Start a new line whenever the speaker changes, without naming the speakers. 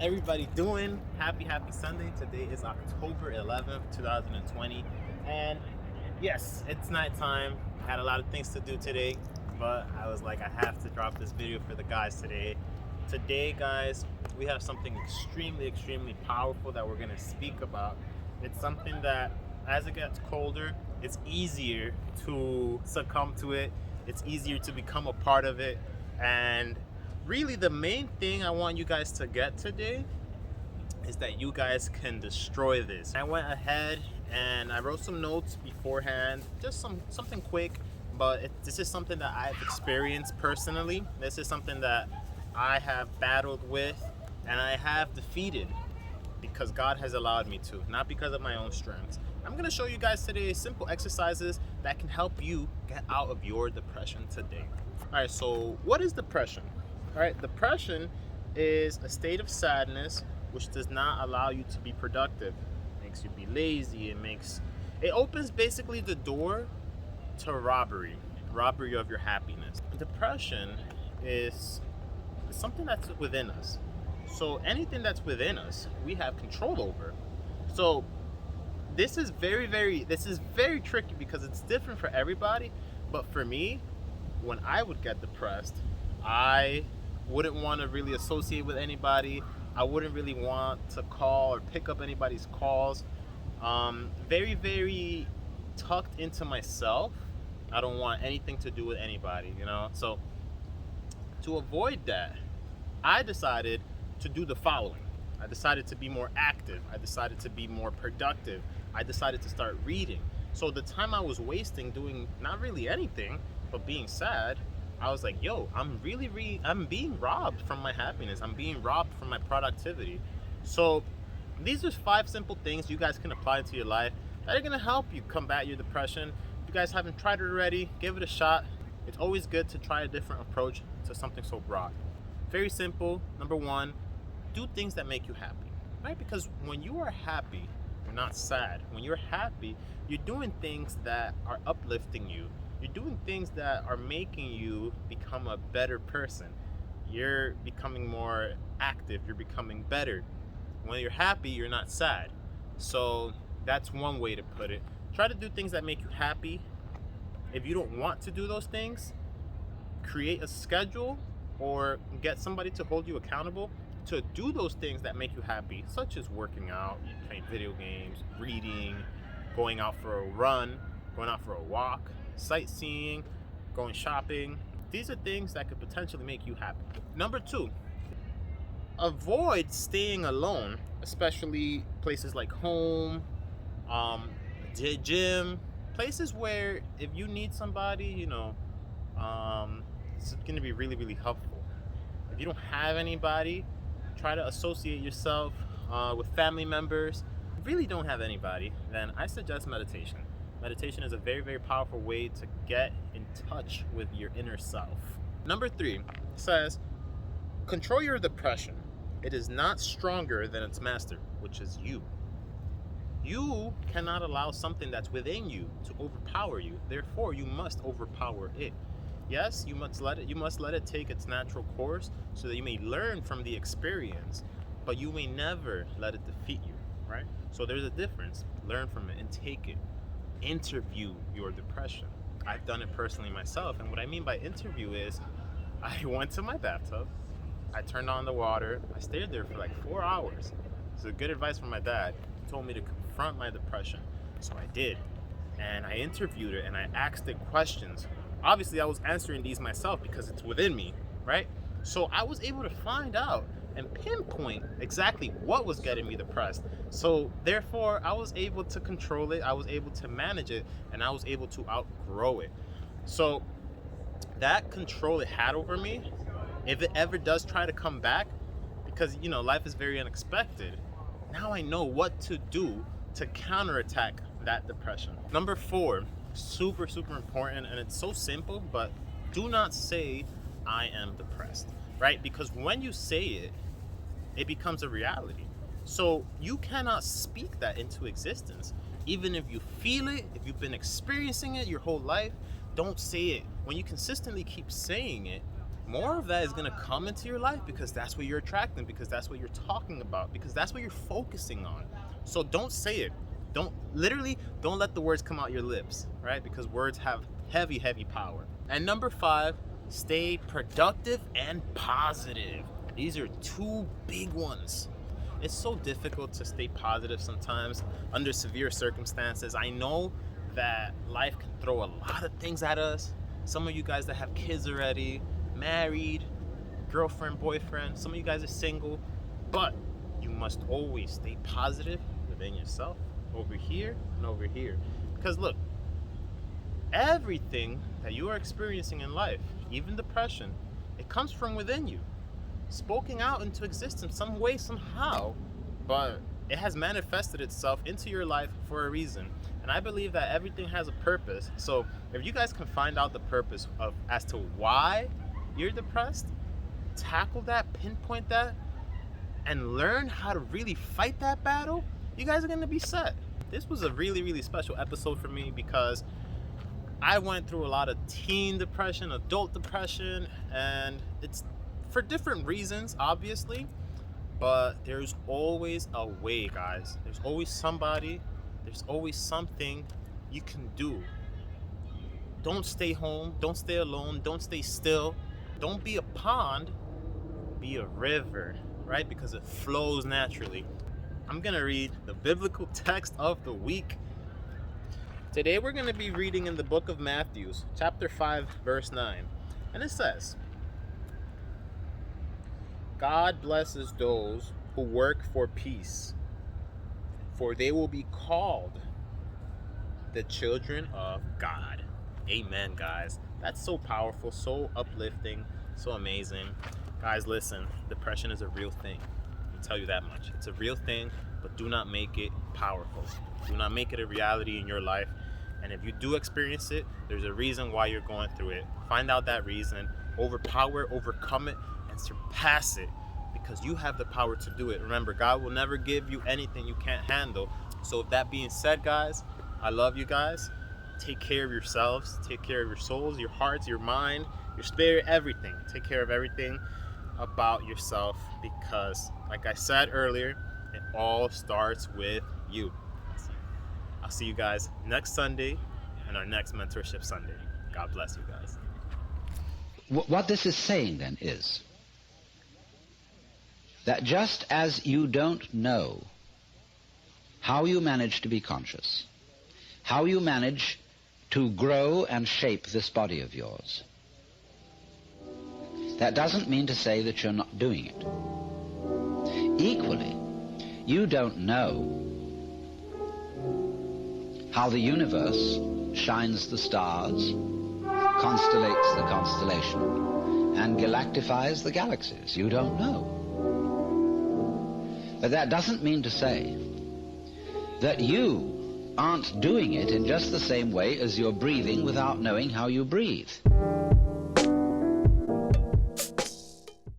everybody doing? Happy Sunday. Today is October 11th, 2020. And yes, it's nighttime. I had a lot of things to do today, but I was like, I have to drop this video for the guys today. Today, guys, we have something extremely powerful that we're going to speak about. It's something that, as it gets colder, it's easier to succumb to it. It's easier to become a part of it. And really, the main thing I want you guys to get today is that you guys can destroy this. I went ahead and I wrote some notes beforehand, just something quick, but this is something that I've experienced personally. This is something that I have battled with and I have defeated because God has allowed me to, not because of my own strengths. I'm gonna show you guys today simple exercises that can help you get out of your depression today. All right, so what is depression? All right, depression is a state of sadness which does not allow you to be productive. It makes you be lazy. It opens basically the door to robbery of your happiness. Depression is something that's within us. So anything that's within us, we have control over. So this is very tricky because it's different for everybody. But for me, when I would get depressed, I wouldn't want to really associate with anybody. I wouldn't really want to call or pick up anybody's calls. Very tucked into myself. I don't want anything to do with anybody, you know? So to avoid that, I decided to do the following. I decided to be more active. I decided to be more productive. I decided to start reading. So the time I was wasting doing not really anything, but being sad, I was like, yo, I'm being robbed from my happiness. I'm being robbed from my productivity. So these are 5 simple things you guys can apply to your life that are gonna help you combat your depression. If you guys haven't tried it already, give it a shot. It's always good to try a different approach to something so broad. Very simple. Number 1, do things that make you happy, right? Because when you are happy, you're not sad. When you're happy, you're doing things that are uplifting you. You're doing things that are making you become a better person. You're becoming more active. You're becoming better. When you're happy, you're not sad. So that's one way to put it. Try to do things that make you happy. If you don't want to do those things, create a schedule or get somebody to hold you accountable to do those things that make you happy, such as working out, playing video games, reading, going out for a run, going out for a walk, sightseeing, going shopping. These are things that could potentially make you happy. Number 2, avoid staying alone, especially places like home, gym, places where if you need somebody, it's going to be really helpful. If you don't have anybody, try to associate yourself with family members. If you really don't have anybody, then I suggest meditation. Meditation is a very powerful way to get in touch with your inner self. Number 3 says, control your depression. It is not stronger than its master, which is you. You cannot allow something that's within you to overpower you. Therefore, you must overpower it. Yes, you must let it take its natural course so that you may learn from the experience, but you may never let it defeat you, right? So there's a difference. Learn from it and take it. Interview your depression. I've done it personally myself, and what I mean by interview is I went to my bathtub, I turned on the water, I stayed there for like 4 hours. This is good advice from my dad. He told me to confront my depression, so I did, and I interviewed it and I asked it questions. Obviously I was answering these myself because it's within me, right? So I was able to find out and pinpoint exactly what was getting me depressed. So therefore, I was able to control it, I was able to manage it, and I was able to outgrow it. So that control it had over me, if it ever does try to come back, because life is very unexpected, now I know what to do to counterattack that depression. Number 4, super important, and it's so simple, but do not say I am depressed, right? Because when you say it, it becomes a reality. So you cannot speak that into existence. Even if you feel it, if you've been experiencing it your whole life, don't say it. When you consistently keep saying it, more of that is going to come into your life because that's what you're attracting, because that's what you're talking about, because that's what you're focusing on. So don't say it. Don't let the words come out your lips, right? Because words have heavy, heavy power. And number 5, stay productive and positive. These are 2 big ones. It's so difficult to stay positive sometimes under severe circumstances. I know that life can throw a lot of things at us. Some of you guys that have kids already, married, girlfriend, boyfriend, some of you guys are single, but you must always stay positive within yourself, over here and over here. Because look, everything that you are experiencing in life, even depression, it comes from within you, spoken out into existence some way, somehow, but it has manifested itself into your life for a reason. And I believe that everything has a purpose. So if you guys can find out the purpose of as to why you're depressed, tackle that, pinpoint that, and learn how to really fight that battle, you guys are gonna be set. This was a really, really special episode for me because I went through a lot of teen depression, adult depression, and it's for different reasons, obviously, but there's always a way, guys. There's always somebody, there's always something you can do. Don't stay home, don't stay alone, don't stay still. Don't be a pond, be a river, right? Because it flows naturally. I'm gonna read the biblical text of the week. Today we're gonna be reading in the book of Matthew, chapter 5, verse 9. And it says, God blesses those who work for peace, for they will be called the children of God. Amen, guys. That's so powerful, so uplifting, so amazing. Guys, listen, depression is a real thing. I'll tell you that much. It's a real thing, but do not make it powerful. Do not make it a reality in your life. And if you do experience it, there's a reason why you're going through it. Find out that reason, overcome it, and surpass it, because you have the power to do it. Remember, God will never give you anything you can't handle. So with that being said, guys, I love you guys. Take care of yourselves, take care of your souls, your hearts, your mind, your spirit, everything. Take care of everything about yourself, because like I said earlier, it all starts with you. I'll see you guys next Sunday and our next Mentorship Sunday. God bless you guys.
What this is saying then is that just as you don't know how you manage to be conscious, how you manage to grow and shape this body of yours, that doesn't mean to say that you're not doing it. Equally, you don't know how the universe shines the stars, constellates the constellation, and galactifies the galaxies. You don't know. But that doesn't mean to say that you aren't doing it in just the same way as you're breathing without knowing how you breathe.